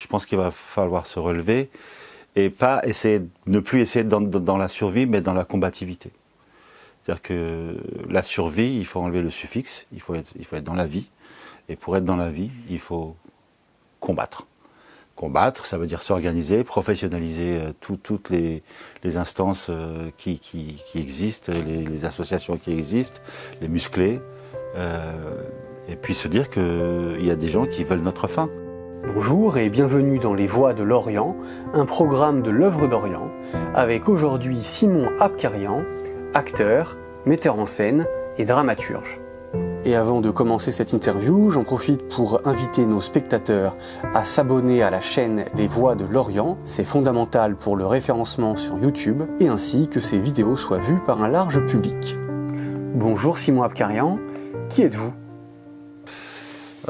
Je pense qu'il va falloir se relever et ne plus essayer dans la survie, mais dans la combativité. C'est-à-dire que la survie, il faut enlever le suffixe, il faut être dans la vie. Et pour être dans la vie, il faut combattre. Combattre, ça veut dire s'organiser, professionnaliser toutes les instances qui existent, les associations qui existent, les muscler, et puis se dire qu'il y a des gens qui veulent notre fin. Bonjour et bienvenue dans Les Voix de l'Orient, un programme de l'œuvre d'Orient, avec aujourd'hui Simon Abkarian, acteur, metteur en scène et dramaturge. Et avant de commencer cette interview, j'en profite pour inviter nos spectateurs à s'abonner à la chaîne Les Voix de l'Orient. C'est fondamental pour le référencement sur YouTube et ainsi que ces vidéos soient vues par un large public. Bonjour Simon Abkarian, qui êtes-vous ?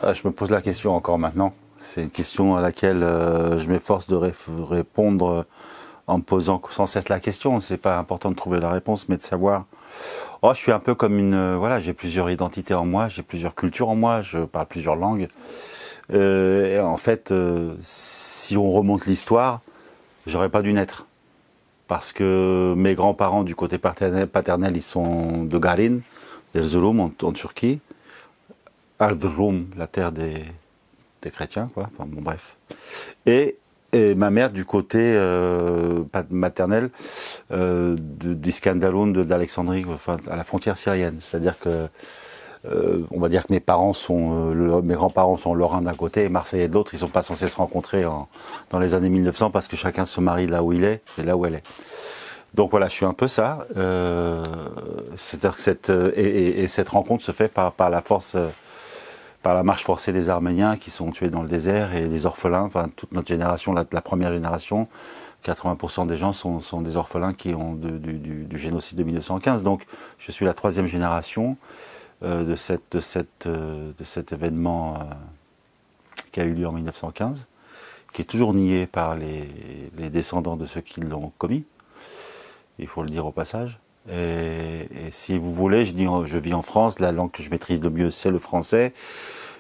Je me pose la question encore maintenant. C'est une question à laquelle je m'efforce de répondre en me posant sans cesse la question. C'est pas important de trouver la réponse, mais de savoir. Oh, je suis un peu comme voilà, j'ai plusieurs identités en moi, j'ai plusieurs cultures en moi, je parle plusieurs langues. Et en fait, si on remonte l'histoire, j'aurais pas dû naître. Parce que mes grands-parents du côté paternel, ils sont de Garin, d'Erzurum en Turquie. Erzurum, la terre des chrétiens, quoi. Enfin, bon, bref. Et ma mère du côté maternel d'Iskenderun, d'Alexandrie, enfin à la frontière syrienne. C'est-à-dire que on va dire que mes grands-parents sont lorrains d'un côté et marseillais de l'autre. Ils sont pas censés se rencontrer dans les années 1900 parce que chacun se marie là où il est et là où elle est. Donc voilà, je suis un peu ça. C'est-à-dire que cette rencontre se fait par la force. Par la marche forcée des Arméniens qui sont tués dans le désert et des orphelins, enfin toute notre génération, la première génération, 80% des gens sont des orphelins qui ont du génocide de 1915. Donc je suis la troisième génération de cet événement qui a eu lieu en 1915, qui est toujours nié par les descendants de ceux qui l'ont commis, il faut le dire au passage. Et si vous voulez, je vis en France, la langue que je maîtrise le mieux c'est le français,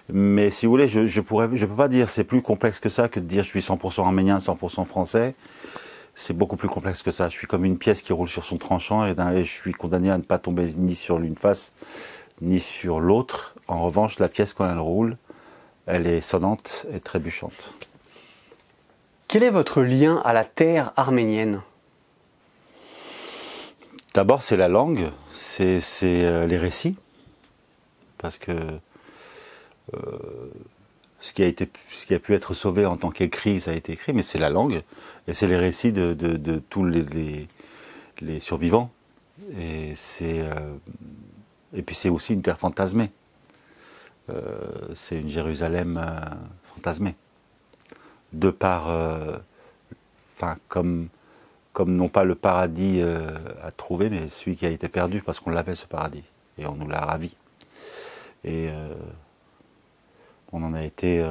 mais si vous voulez, je peux pas dire c'est plus complexe que ça que de dire je suis 100% arménien, 100% français. C'est beaucoup plus complexe que ça. Je suis comme une pièce qui roule sur son tranchant et je suis condamné à ne pas tomber ni sur l'une face ni sur l'autre. En revanche, la pièce quand elle roule, elle est sonnante et trébuchante. Quel est votre lien à la terre arménienne ? D'abord, c'est la langue, c'est les récits, parce que ce qui a pu être sauvé en tant qu'écrit, ça a été écrit, mais c'est la langue, et c'est les récits de tous les survivants, et puis c'est aussi une terre fantasmée, c'est une Jérusalem fantasmée, de par, comme non pas le paradis à trouver, mais celui qui a été perdu, parce qu'on l'avait ce paradis, et on nous l'a ravi. Et on en a été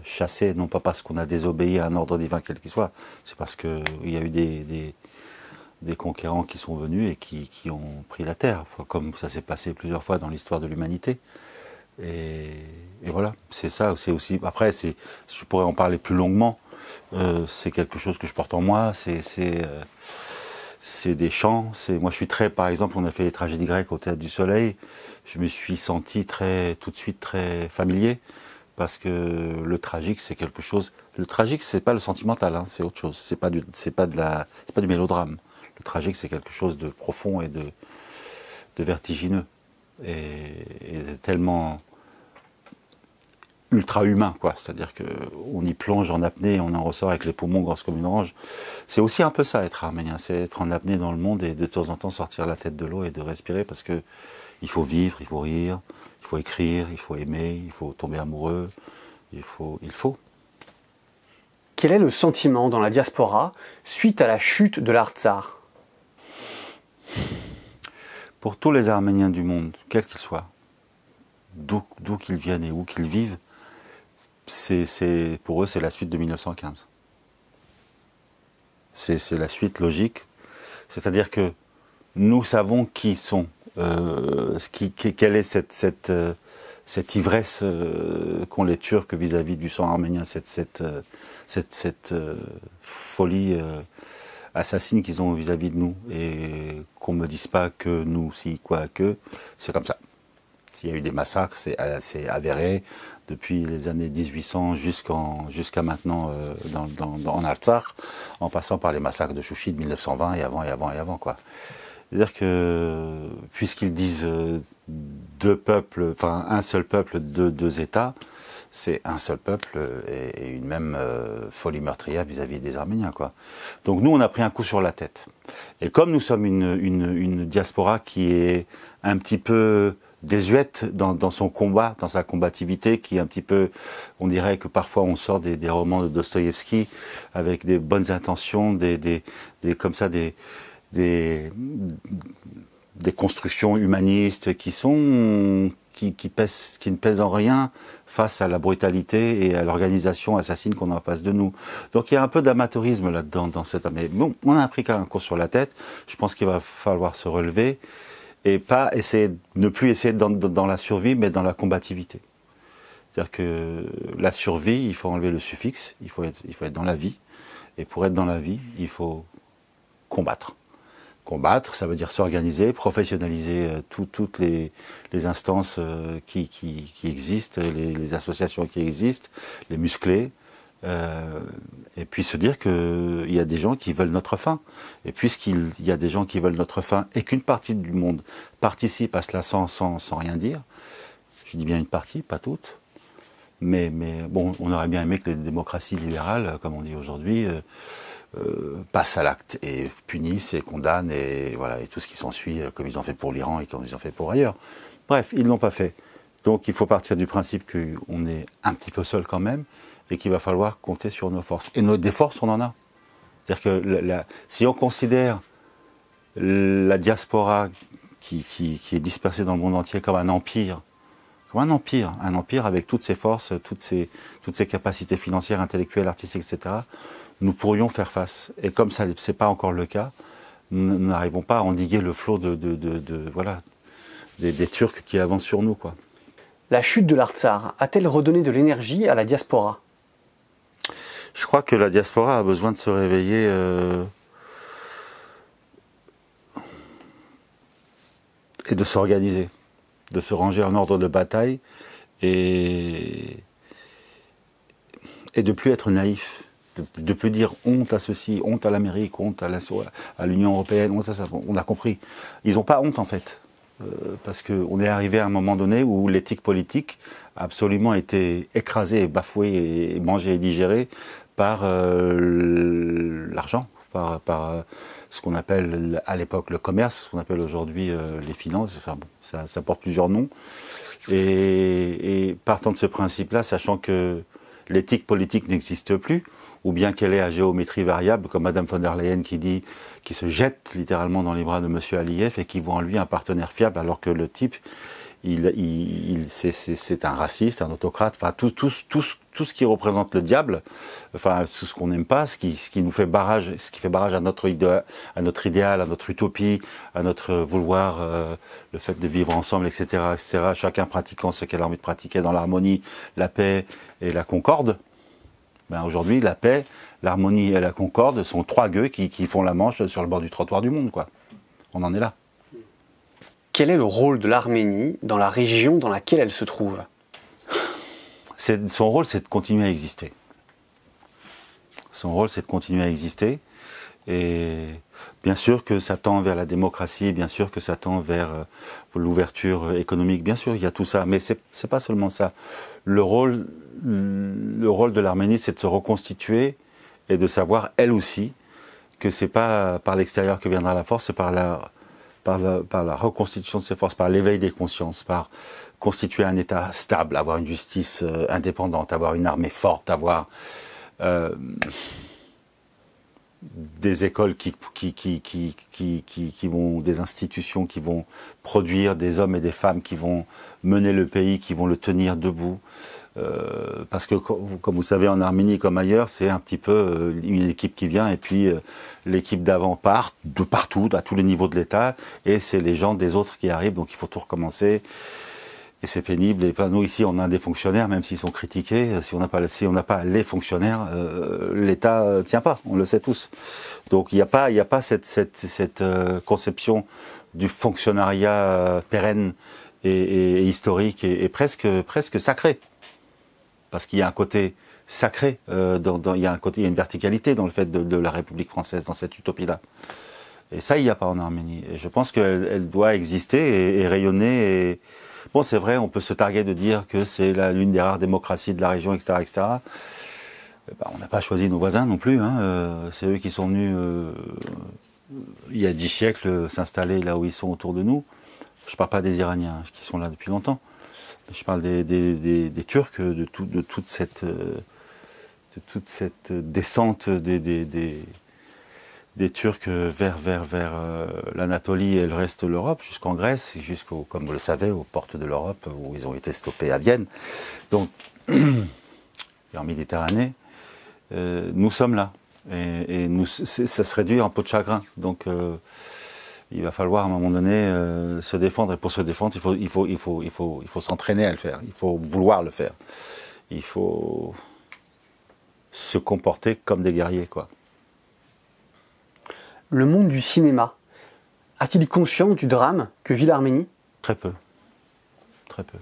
chassé, non pas parce qu'on a désobéi à un ordre divin quel qu'il soit, c'est parce qu'il y a eu des conquérants qui sont venus et qui ont pris la terre, comme ça s'est passé plusieurs fois dans l'histoire de l'humanité. Et voilà, c'est ça, c'est aussi... Après, je pourrais en parler plus longuement, c'est quelque chose que je porte en moi, c'est des chants, moi je suis très, par exemple, on a fait les tragédies grecques au Théâtre du Soleil, je me suis senti tout de suite très familier, parce que le tragique c'est quelque chose, le tragique c'est pas le sentimental, hein, c'est autre chose, c'est pas du mélodrame, le tragique c'est quelque chose de profond et de vertigineux, et tellement ultra-humain, quoi. C'est-à-dire qu'on y plonge en apnée et on en ressort avec les poumons grosses comme une orange. C'est aussi un peu ça, être arménien, c'est être en apnée dans le monde et de temps en temps sortir la tête de l'eau et de respirer, parce que il faut vivre, il faut rire, il faut écrire, il faut aimer, il faut tomber amoureux, il faut. Quel est le sentiment dans la diaspora suite à la chute de l'Artsakh ? Pour tous les Arméniens du monde, quels qu'ils soient, d'où qu'ils viennent et où qu'ils vivent, pour eux, c'est la suite de 1915. C'est la suite logique. C'est-à-dire que nous savons qui sont, quelle est cette ivresse qu'ont les Turcs vis-à-vis du sang arménien, cette folie assassine qu'ils ont vis-à-vis de nous, et qu'on me dise pas que nous, si, quoi, que, c'est comme ça. S'il y a eu des massacres, c'est avéré, depuis les années 1800 jusqu'à maintenant en Artsakh, en passant par les massacres de Chouchi de 1920 et avant, quoi. C'est-à-dire que, puisqu'ils disent deux peuples, enfin un seul peuple, deux États, c'est un seul peuple et une même folie meurtrière vis-à-vis des Arméniens, quoi. Donc nous, on a pris un coup sur la tête. Et comme nous sommes une diaspora qui est un petit peu désuète dans son combat, dans sa combativité, qui est un petit peu, on dirait que parfois on sort des romans de Dostoïevski avec des bonnes intentions, comme ça des constructions humanistes qui ne pèsent en rien face à la brutalité et à l'organisation assassine qu'on a en face de nous. Donc il y a un peu d'amateurisme là-dedans, mais bon, on a pris quand même un coup sur la tête. Je pense qu'il va falloir se relever et ne plus essayer dans la survie, mais dans la combativité. C'est-à-dire que la survie, il faut enlever le suffixe, il faut être dans la vie. Et pour être dans la vie, il faut combattre. Combattre, ça veut dire s'organiser, professionnaliser toutes les instances qui existent, les associations qui existent, les muscler, et puis se dire qu'il y a des gens qui veulent notre fin. Et puisqu'il y a des gens qui veulent notre fin et qu'une partie du monde participe à cela sans rien dire, je dis bien une partie, pas toute, mais bon, on aurait bien aimé que les démocraties libérales, comme on dit aujourd'hui, passent à l'acte et punissent et condamnent et voilà, et tout ce qui s'ensuit, comme ils ont fait pour l'Iran et comme ils ont fait pour ailleurs. Bref, ils ne l'ont pas fait. Donc il faut partir du principe qu'on est un petit peu seul quand même et qu'il va falloir compter sur nos forces. Et des forces, on en a. C'est-à-dire que si on considère la diaspora qui est dispersée dans le monde entier comme un empire avec toutes ses forces, toutes ses capacités financières, intellectuelles, artistiques, etc., nous pourrions faire face. Et comme ça, c'est pas encore le cas, nous n'arrivons pas à endiguer le flot des Turcs qui avancent sur nous, quoi. La chute de l'Artsakh a-t-elle redonné de l'énergie à la diaspora ? Je crois que la diaspora a besoin de se réveiller et de s'organiser, de se ranger en ordre de bataille et de plus être naïf. De plus dire honte à ceci, honte à l'Amérique, honte à l'Union européenne, honte à ça. On a compris. Ils n'ont pas honte en fait. Parce qu'on est arrivé à un moment donné où l'éthique politique a absolument été écrasée, bafouée, et mangée et digérée par l'argent, par ce qu'on appelle à l'époque le commerce, ce qu'on appelle aujourd'hui les finances. Enfin bon, ça porte plusieurs noms. Et partant de ce principe-là, sachant que l'éthique politique n'existe plus, ou bien qu'elle est à géométrie variable, comme Madame von der Leyen qui se jette littéralement dans les bras de Monsieur Aliyev et qui voit en lui un partenaire fiable, alors que le type, c'est un raciste, un autocrate, enfin tout ce qui représente le diable, enfin tout ce qu'on n'aime pas, ce qui nous fait barrage, ce qui fait barrage à notre idéal, à notre utopie, à notre vouloir, le fait de vivre ensemble, etc., chacun pratiquant ce qu'elle a envie de pratiquer dans l'harmonie, la paix et la concorde. Ben aujourd'hui, la paix, l'harmonie et la concorde sont trois gueux qui font la manche sur le bord du trottoir du monde, quoi. On en est là. Quel est le rôle de l'Arménie dans la région dans laquelle elle se trouve ? Son rôle, c'est de continuer à exister. Son rôle, c'est de continuer à exister. Et bien sûr que ça tend vers la démocratie, bien sûr que ça tend vers l'ouverture économique, bien sûr, il y a tout ça. Mais c'est pas seulement ça. Le rôle de l'Arménie, c'est de se reconstituer et de savoir, elle aussi, que c'est pas par l'extérieur que viendra la force, c'est par la reconstitution de ses forces, par l'éveil des consciences, par constituer un État stable, avoir une justice indépendante, avoir une armée forte, avoir des écoles qui vont, des institutions qui vont produire des hommes et des femmes qui vont mener le pays, qui vont le tenir debout. Parce que, comme vous savez, en Arménie comme ailleurs, c'est un petit peu une équipe qui vient et puis l'équipe d'avant part de partout, à tous les niveaux de l'État, et c'est les gens des autres qui arrivent, donc il faut tout recommencer. Et c'est pénible. Et nous ici, on a des fonctionnaires, même s'ils sont critiqués. Si on n'a pas les fonctionnaires, l'État tient pas. On le sait tous. Donc il n'y a pas cette conception du fonctionnariat pérenne et historique et presque sacré, parce qu'il y a un côté sacré, il y a une verticalité dans le fait de la République française, dans cette utopie-là. Et ça, il n'y a pas en Arménie. Et je pense qu'elle doit exister et rayonner. Et bon, c'est vrai, on peut se targuer de dire que c'est l'une des rares démocraties de la région, etc., etc. On n'a pas choisi nos voisins non plus. C'est eux qui sont venus il y a 10 siècles s'installer là où ils sont autour de nous. Je ne parle pas des Iraniens qui sont là depuis longtemps. Je parle des Turcs, de toute cette descente des Turcs vers l'Anatolie et le reste de l'Europe, jusqu'en Grèce, comme vous le savez, aux portes de l'Europe, où ils ont été stoppés à Vienne. Donc, et en Méditerranée, nous sommes là. Et ça se réduit en peau de chagrin. Donc, il va falloir à un moment donné se défendre. Et pour se défendre, il faut s'entraîner à le faire. Il faut vouloir le faire. Il faut se comporter comme des guerriers, quoi. Le monde du cinéma a-t-il conscience du drame que vit l'Arménie? Très peu. Très peu.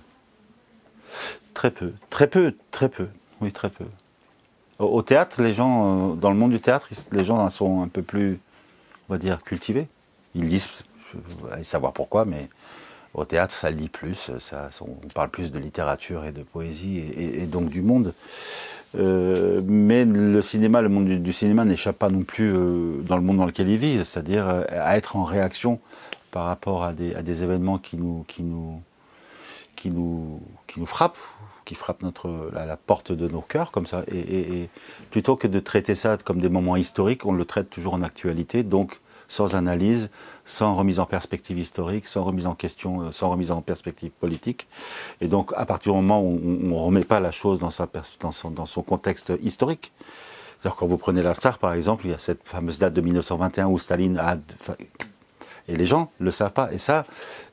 Très peu. Très peu. Très peu. Oui, très peu. Au théâtre, les gens, dans le monde du théâtre, les gens sont un peu plus, on va dire, cultivés. Ils lisent, allez savoir pourquoi, mais au théâtre, ça lit plus, on parle plus de littérature et de poésie, et donc du monde. Mais le cinéma, le monde du cinéma n'échappe pas non plus dans le monde dans lequel il vit, c'est-à-dire à être en réaction par rapport à des événements qui nous frappent, qui frappent la porte de nos cœurs comme ça, et plutôt que de traiter ça comme des moments historiques, on le traite toujours en actualité, donc sans analyse, sans remise en perspective historique, sans remise en question, sans remise en perspective politique. Et donc, à partir du moment où on ne remet pas la chose dans son contexte historique, c'est-à-dire quand vous prenez l'Artsakh, par exemple, il y a cette fameuse date de 1921 où Staline a... Et les gens ne le savent pas. Et ça,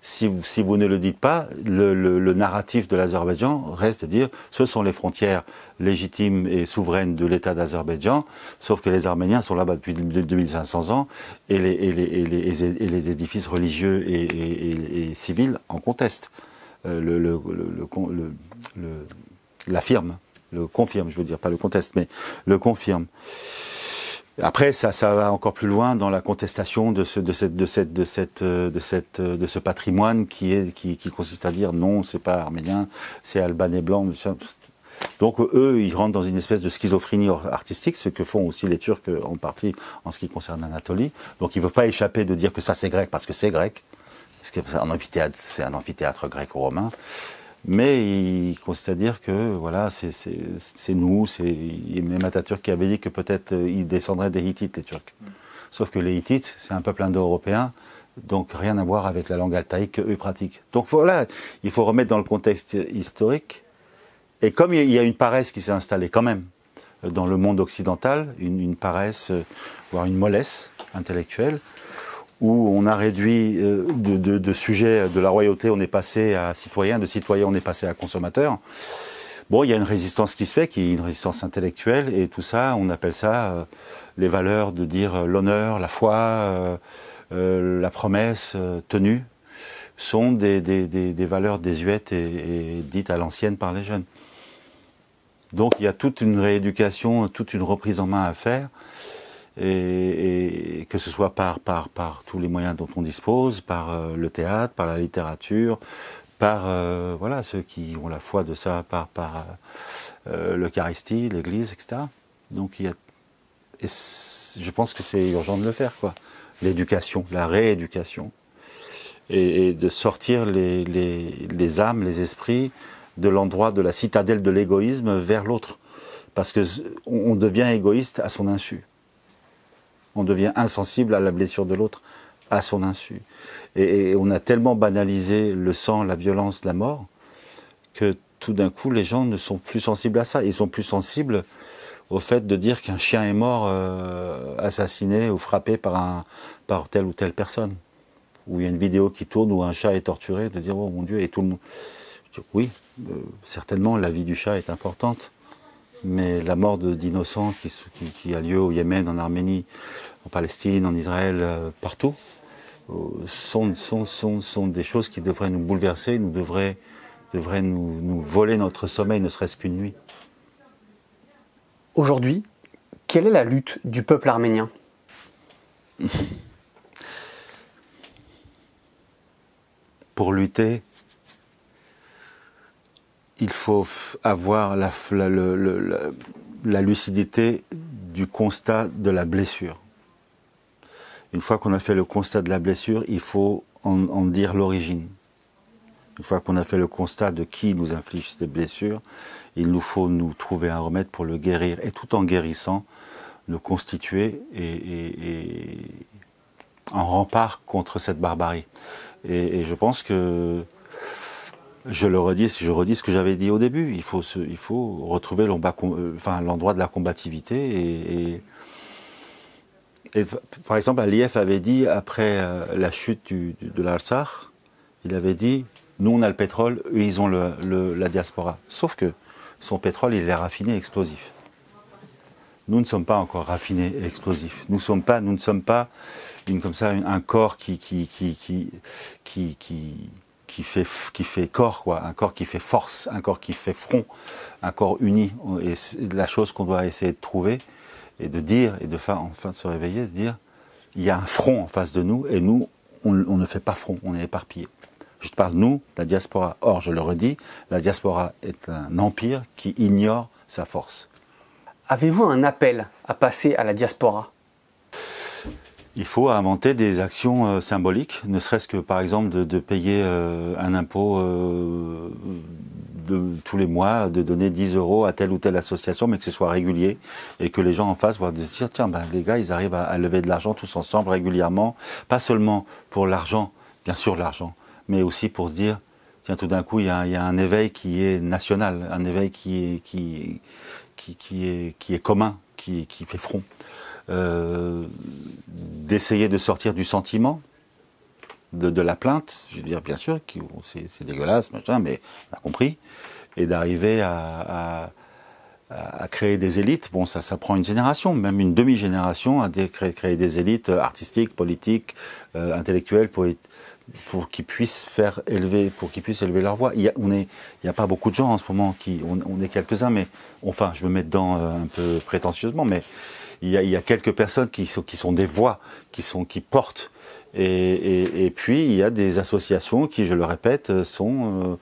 si vous ne le dites pas, le narratif de l'Azerbaïdjan reste de dire ce sont les frontières légitimes et souveraines de l'État d'Azerbaïdjan, sauf que les Arméniens sont là-bas depuis 2500 ans et les édifices religieux et civils en contestent. L'affirme, le confirme, je veux dire, pas le conteste, mais le confirme. Après, ça va encore plus loin dans la contestation de ce patrimoine qui consiste à dire non, c'est pas arménien, c'est albanais blanc. Donc eux, ils rentrent dans une espèce de schizophrénie artistique, ce que font aussi les Turcs en partie en ce qui concerne l'Anatolie. Donc ils ne veulent pas échapper de dire que ça c'est grec parce que c'est grec, parce que c'est un amphithéâtre gréco-romain. Mais il consiste à dire que voilà, c'est nous, il y a même Atatürk qui avait dit que peut-être ils descendraient des Hittites, les Turcs. Sauf que les Hittites, c'est un peuple indo-européen, donc rien à voir avec la langue altaïque qu'eux pratiquent. Donc voilà, il faut remettre dans le contexte historique. Et comme il y a une paresse qui s'est installée quand même dans le monde occidental, une paresse, voire une mollesse intellectuelle, où on a réduit de sujet de la royauté, on est passé à citoyen, de citoyen on est passé à consommateur. Bon, il y a une résistance qui se fait, qui est une résistance intellectuelle, et tout ça, on appelle ça les valeurs de dire l'honneur, la foi, la promesse tenue, sont des valeurs désuètes et dites à l'ancienne par les jeunes. Donc il y a toute une rééducation, toute une reprise en main à faire, et que ce soit par tous les moyens dont on dispose, par le théâtre, par la littérature, par voilà, ceux qui ont la foi de ça, par l'Eucharistie, l'Église, etc. Donc je pense que c'est urgent de le faire, quoi. L'éducation, la rééducation, et de sortir les âmes, les esprits de l'endroit de la citadelle de l'égoïsme vers l'autre, parce que on devient égoïste à son insu. On devient insensible à la blessure de l'autre à son insu. Et on a tellement banalisé le sang, la violence, la mort, que tout d'un coup, les gens ne sont plus sensibles à ça. Ils sont plus sensibles au fait de dire qu'un chien est mort, assassiné ou frappé par telle ou telle personne. Ou il y a une vidéo qui tourne où un chat est torturé, de dire « Oh mon Dieu !» et tout le monde... oui, certainement la vie du chat est importante, mais la mort d'innocents qui a lieu au Yémen, en Arménie, en Palestine, en Israël, partout, sont des choses qui devraient nous bouleverser, devraient nous voler notre sommeil, ne serait-ce qu'une nuit. Aujourd'hui, quelle est la lutte du peuple arménien? Pour lutter, il faut avoir la lucidité du constat de la blessure. Une fois qu'on a fait le constat de la blessure, il faut en dire l'origine. Une fois qu'on a fait le constat de qui nous inflige ces blessures, il nous faut nous trouver un remède pour le guérir. Et tout en guérissant, le constituer et en rempart contre cette barbarie. Et je pense que, je redis ce que j'avais dit au début, il faut retrouver l'endroit de la combativité. Et par exemple, Aliyev avait dit, après la chute de l'Artsakh, il avait dit, nous on a le pétrole, eux ils ont la diaspora. Sauf que son pétrole, il est raffiné et explosif. Nous ne sommes pas encore raffinés et explosifs. Nous ne sommes pas un corps qui fait corps, quoi, un corps qui fait force, un corps qui fait front, un corps uni. Et c'est la chose qu'on doit essayer de trouver et de dire, et enfin de se réveiller, de dire, il y a un front en face de nous, et nous, on ne fait pas front, on est éparpillés. Je te parle, nous, la diaspora. Or, je le redis, la diaspora est un empire qui ignore sa force. Avez-vous un appel à passer à la diaspora? Il faut inventer des actions symboliques, ne serait-ce que par exemple de payer un impôt tous les mois, de donner 10 € à telle ou telle association, mais que ce soit régulier et que les gens en face voient se dire, tiens, les gars, ils arrivent à lever de l'argent tous ensemble régulièrement, pas seulement pour l'argent, bien sûr l'argent, mais aussi pour se dire, tiens, tout d'un coup, il y a un éveil qui est national, un éveil qui est commun, qui fait front. D'essayer de sortir du sentiment, de la plainte, je veux dire, bien sûr, c'est dégueulasse, machin, mais on a compris, et d'arriver à créer des élites. Bon, ça prend une génération, même une demi-génération, à créer des élites artistiques, politiques, intellectuelles, pour qu'ils puissent élever leur voix. Il n'y a pas beaucoup de gens en ce moment on est quelques-uns, mais enfin, je me mets dedans un peu prétentieusement, mais il y a quelques personnes qui sont des voix, qui portent. Et puis il y a des associations qui, je le répète, sont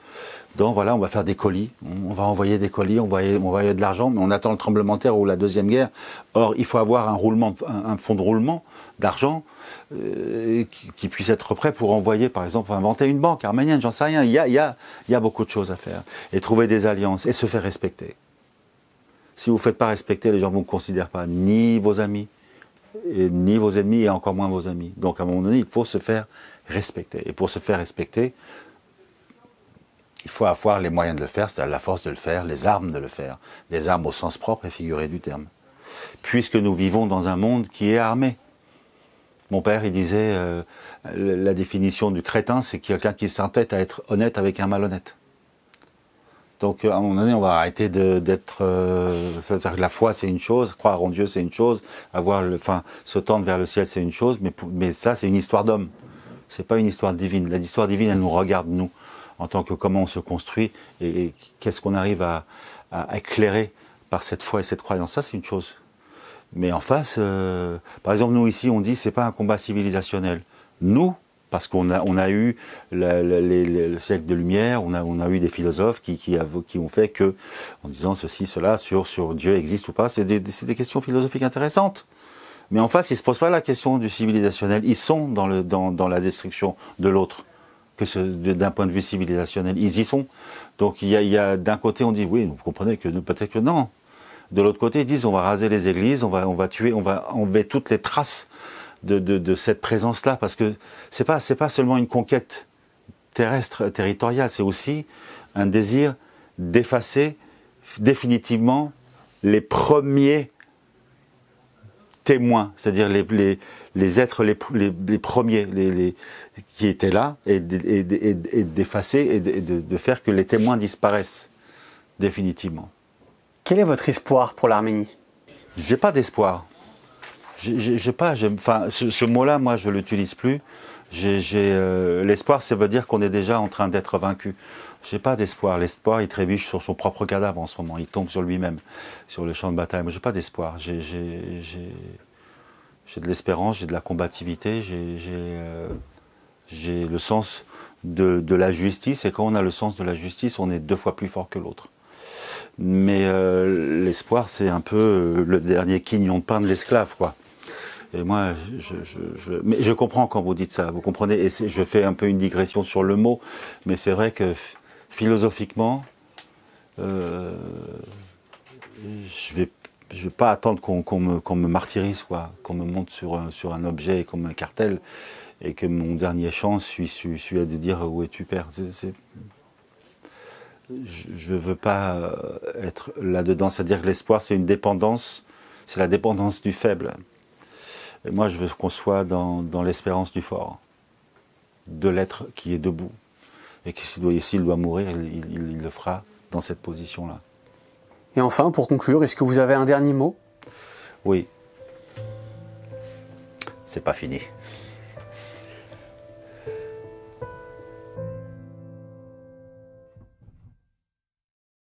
voilà, on va faire des colis, on va envoyer des colis, on va envoyer de l'argent, mais on attend le tremblement de terre ou la deuxième guerre. Or, il faut avoir un fonds de roulement d'argent qui puisse être prêt pour envoyer, par exemple, inventer une banque arménienne, j'en sais rien. Il y a beaucoup de choses à faire. Et trouver des alliances et se faire respecter. Si vous ne faites pas respecter, les gens ne vous considèrent pas ni vos amis, ni vos ennemis, et encore moins vos amis. Donc à un moment donné, il faut se faire respecter. Et pour se faire respecter, il faut avoir les moyens de le faire, c'est-à-dire la force de le faire, les armes de le faire. Les armes au sens propre et figuré du terme. Puisque nous vivons dans un monde qui est armé. Mon père, il disait, la définition du crétin, c'est quelqu'un qui s'entête à être honnête avec un malhonnête. Donc, à un moment donné, on va arrêter d'être... c'est-à-dire que la foi, c'est une chose, croire en Dieu, c'est une chose, se tendre vers le ciel, c'est une chose, mais ça, c'est une histoire d'homme. C'est pas une histoire divine. L'histoire divine, elle nous regarde, nous, en tant que comment on se construit et qu'est-ce qu'on arrive à éclairer par cette foi et cette croyance. Ça, c'est une chose. Mais en face, par exemple, nous, ici, on dit, c'est pas un combat civilisationnel. Nous, parce qu'on a eu le siècle de lumière, on a eu des philosophes qui ont fait que, en disant ceci, cela, sur Dieu existe ou pas, c'est des questions philosophiques intéressantes. Mais en face, ils se posent pas la question du civilisationnel. Ils sont dans la destruction de l'autre, d'un point de vue civilisationnel. Ils y sont. Donc il y a d'un côté, on dit oui, vous comprenez que peut-être que non. De l'autre côté, ils disent on va raser les églises, on va tuer, on va enlever toutes les traces de cette présence-là, parce que c'est pas seulement une conquête terrestre, territoriale, c'est aussi un désir d'effacer définitivement les premiers témoins, c'est-à-dire les êtres les premiers qui étaient là, et d'effacer et de faire que les témoins disparaissent définitivement. Quel est votre espoir pour l'Arménie? J'ai pas d'espoir. Ce mot-là, moi, je l'utilise plus. L'espoir, ça veut dire qu'on est déjà en train d'être vaincu. J'ai pas d'espoir. L'espoir, il trébuche sur son propre cadavre en ce moment. Il tombe sur lui-même, sur le champ de bataille. Moi, j'ai pas d'espoir. J'ai de l'espérance, j'ai de la combativité, j'ai le sens de la justice. Et quand on a le sens de la justice, on est 2 fois plus fort que l'autre. Mais l'espoir, c'est un peu le dernier quignon de pain de l'esclave, quoi. Et moi, mais je comprends quand vous dites ça, vous comprenez, et je fais un peu une digression sur le mot, mais c'est vrai que philosophiquement, je vais pas attendre qu'on me martyrise, quoi, qu'on me monte sur un objet et qu'on m'incartèle, et que mon dernier chant soit de dire où es-tu, Père. Je veux pas être là-dedans, c'est-à-dire que l'espoir, c'est une dépendance, c'est la dépendance du faible. Et moi, je veux qu'on soit dans l'espérance du fort, de l'être qui est debout. Et que s'il doit mourir, il le fera dans cette position-là. Et enfin, pour conclure, est-ce que vous avez un dernier mot? Oui. C'est pas fini.